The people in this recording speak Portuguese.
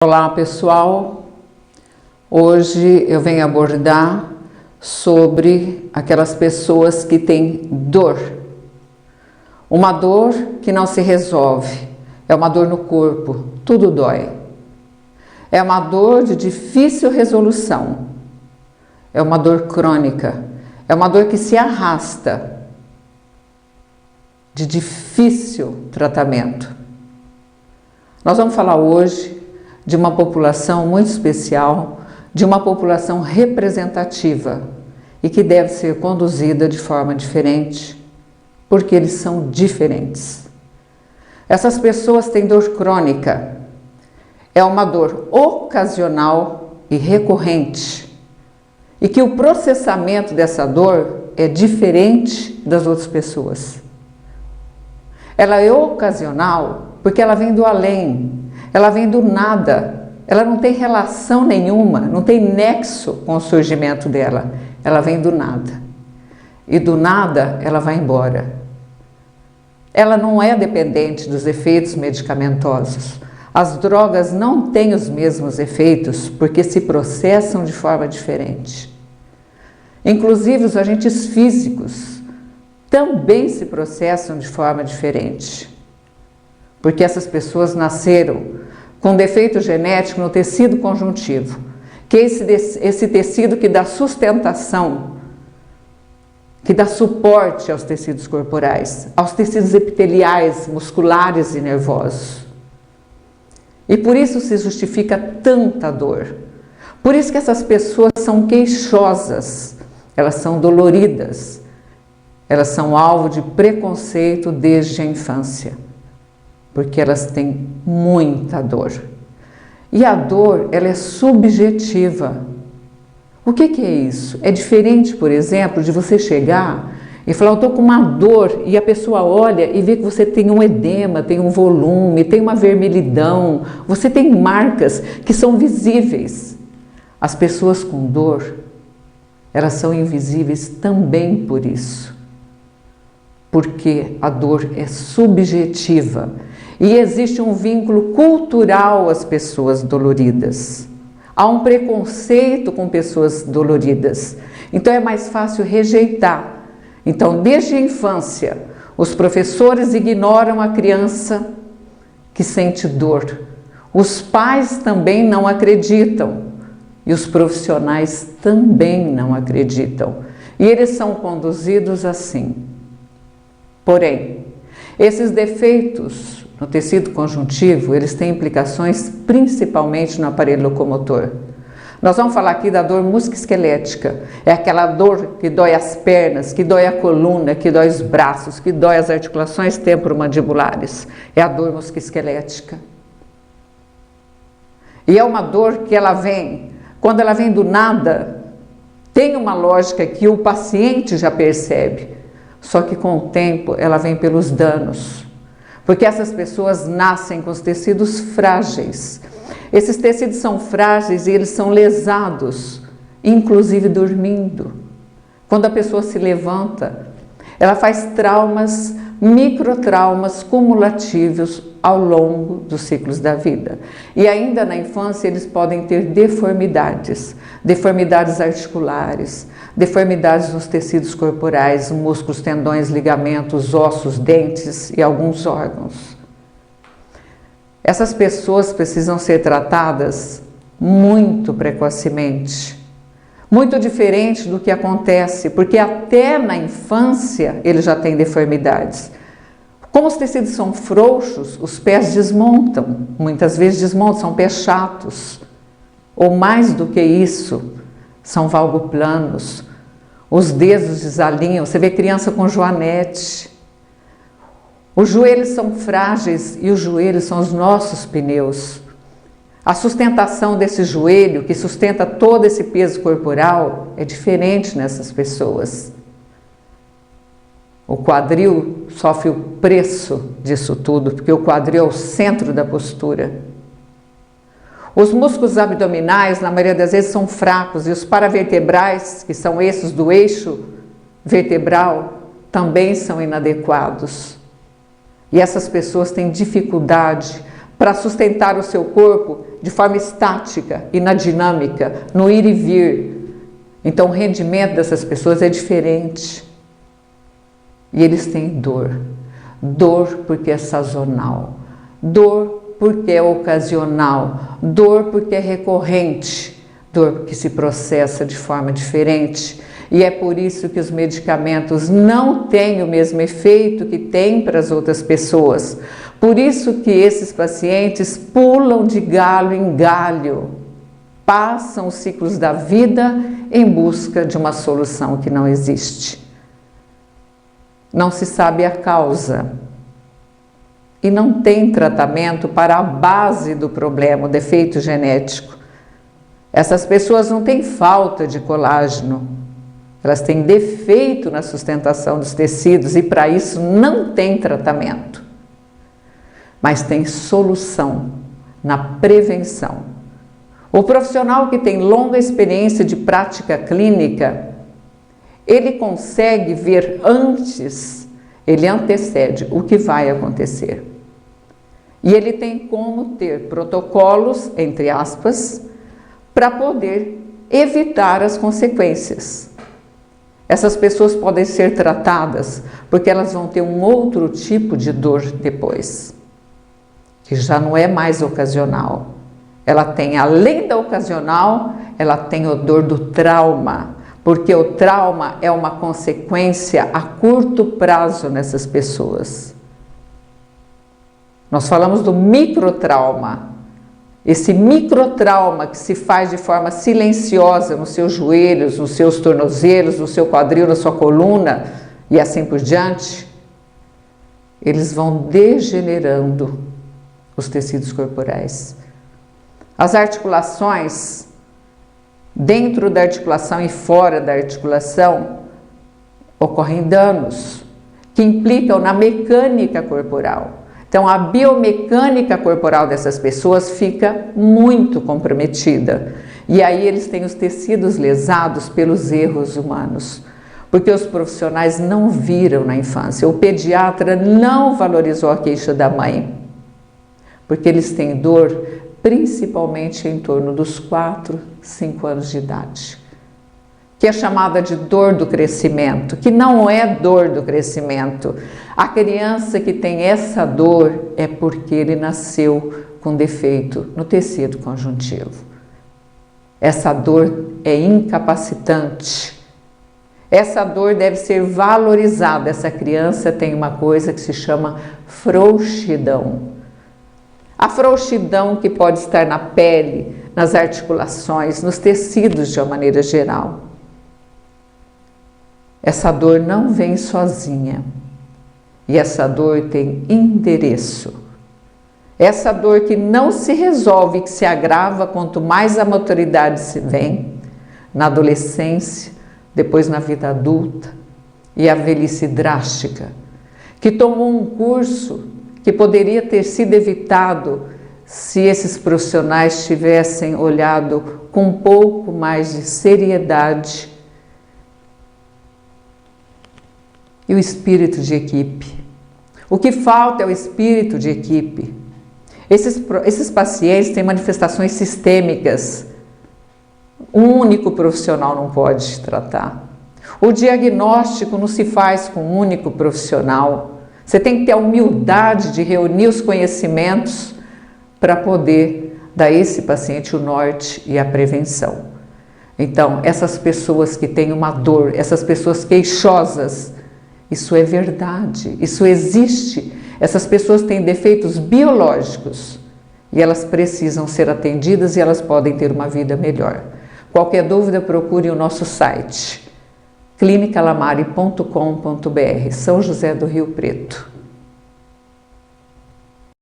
Olá pessoal, hoje eu venho abordar sobre aquelas pessoas que têm dor. Uma dor que não se resolve, é uma dor no corpo, tudo dói. É uma dor de difícil resolução, é uma dor crônica, é uma dor que se arrasta, de difícil tratamento. Nós vamos falar hoje de uma população muito especial, de uma população representativa e que deve ser conduzida de forma diferente, porque eles são diferentes. Essas pessoas têm dor crônica, é uma dor ocasional e recorrente, e que o processamento dessa dor é diferente das outras pessoas. Ela é ocasional porque ela vem do além, ela vem do nada, ela não tem relação nenhuma, não tem nexo com o surgimento dela, ela vem do nada. E do nada ela vai embora. Ela não é dependente dos efeitos medicamentosos. As drogas não têm os mesmos efeitos porque se processam de forma diferente. Inclusive os agentes físicos também se processam de forma diferente. Porque essas pessoas nasceram com defeito genético no tecido conjuntivo, que é esse tecido que dá sustentação, que dá suporte aos tecidos corporais, aos tecidos epiteliais, musculares e nervosos. E por isso se justifica tanta dor. Por isso que essas pessoas são queixosas, elas são doloridas, elas são alvo de preconceito desde a infância. Porque elas têm muita dor. E a dor, ela é subjetiva. O que é isso? É diferente, por exemplo, de você chegar e falar, eu estou com uma dor, e a pessoa olha e vê que você tem um edema, tem um volume, tem uma vermelhidão, você tem marcas que são visíveis. As pessoas com dor, elas são invisíveis também por isso. Porque a dor é subjetiva. E existe um vínculo cultural às pessoas doloridas. Há um preconceito com pessoas doloridas. Então é mais fácil rejeitar. Então, desde a infância, os professores ignoram a criança que sente dor. Os pais também não acreditam. E os profissionais também não acreditam. E eles são conduzidos assim. Porém, esses defeitos no tecido conjuntivo, eles têm implicações principalmente no aparelho locomotor. Nós vamos falar aqui da dor musculoesquelética. É aquela dor que dói as pernas, que dói a coluna, que dói os braços, que dói as articulações temporomandibulares. É a dor musculoesquelética. E é uma dor que ela vem, quando ela vem do nada, tem uma lógica que o paciente já percebe. Só que com o tempo ela vem pelos danos, porque essas pessoas nascem com os tecidos frágeis. Esses tecidos são frágeis e eles são lesados, inclusive dormindo. Quando a pessoa se levanta, ela faz traumas, microtraumas cumulativos ao longo dos ciclos da vida. E ainda na infância eles podem ter deformidades, deformidades articulares, deformidades nos tecidos corporais, músculos, tendões, ligamentos, ossos, dentes e alguns órgãos. Essas pessoas precisam ser tratadas muito precocemente, muito diferente do que acontece, porque até na infância ele já tem deformidades. Como os tecidos são frouxos, os pés desmontam, muitas vezes desmontam, são pés chatos. Ou mais do que isso, são valgoplanos, os dedos desalinham, você vê criança com joanete. Os joelhos são frágeis e os joelhos são os nossos pneus. A sustentação desse joelho, que sustenta todo esse peso corporal, é diferente nessas pessoas. O quadril sofre o preço disso tudo, porque o quadril é o centro da postura. Os músculos abdominais, na maioria das vezes, são fracos, e os paravertebrais, que são esses do eixo vertebral, também são inadequados. E essas pessoas têm dificuldade para sustentar o seu corpo de forma estática e na dinâmica, no ir e vir. Então o rendimento dessas pessoas é diferente. E eles têm dor. Dor porque é sazonal. Dor porque é ocasional. Dor porque é recorrente. Dor porque se processa de forma diferente. E é por isso que os medicamentos não têm o mesmo efeito que têm para as outras pessoas. Por isso que esses pacientes pulam de galho em galho, passam os ciclos da vida em busca de uma solução que não existe. Não se sabe a causa e não tem tratamento para a base do problema, o defeito genético. Essas pessoas não têm falta de colágeno, elas têm defeito na sustentação dos tecidos e para isso não tem tratamento. Mas tem solução na prevenção. O profissional que tem longa experiência de prática clínica, ele consegue ver antes, ele antecede o que vai acontecer. E ele tem como ter protocolos, entre aspas, para poder evitar as consequências. Essas pessoas podem ser tratadas porque elas vão ter um outro tipo de dor depois, que já não é mais ocasional. Ela tem, além da ocasional, ela tem a dor do trauma, porque o trauma é uma consequência a curto prazo nessas pessoas. Nós falamos do microtrauma. Esse microtrauma que se faz de forma silenciosa nos seus joelhos, nos seus tornozelos, no seu quadril, na sua coluna e assim por diante, eles vão degenerando os tecidos corporais. As articulações, dentro da articulação e fora da articulação, ocorrem danos que implicam na mecânica corporal. Então, a biomecânica corporal dessas pessoas fica muito comprometida. E aí eles têm os tecidos lesados pelos erros humanos, porque os profissionais não viram na infância. O pediatra não valorizou a queixa da mãe, porque eles têm dor principalmente em torno dos 4, 5 anos de idade, que é chamada de dor do crescimento, que não é dor do crescimento. A criança que tem essa dor é porque ele nasceu com defeito no tecido conjuntivo. Essa dor é incapacitante. Essa dor deve ser valorizada. Essa criança tem uma coisa que se chama frouxidão. A frouxidão que pode estar na pele, nas articulações, nos tecidos de uma maneira geral. Essa dor não vem sozinha e essa dor tem endereço. Essa dor que não se resolve, que se agrava quanto mais a maturidade se vem, na adolescência, depois na vida adulta e a velhice drástica, que tomou um curso que poderia ter sido evitado se esses profissionais tivessem olhado com um pouco mais de seriedade e o espírito de equipe. O que falta é o espírito de equipe. Esses pacientes têm manifestações sistêmicas. Um único profissional não pode tratar. O diagnóstico não se faz com um único profissional. Você tem que ter a humildade de reunir os conhecimentos para poder dar a esse paciente o norte e a prevenção. Então, essas pessoas que têm uma dor, essas pessoas queixosas, isso é verdade, isso existe. Essas pessoas têm defeitos biológicos e elas precisam ser atendidas e elas podem ter uma vida melhor. Qualquer dúvida, procure o nosso site clinicalamare.com.br, São José do Rio Preto.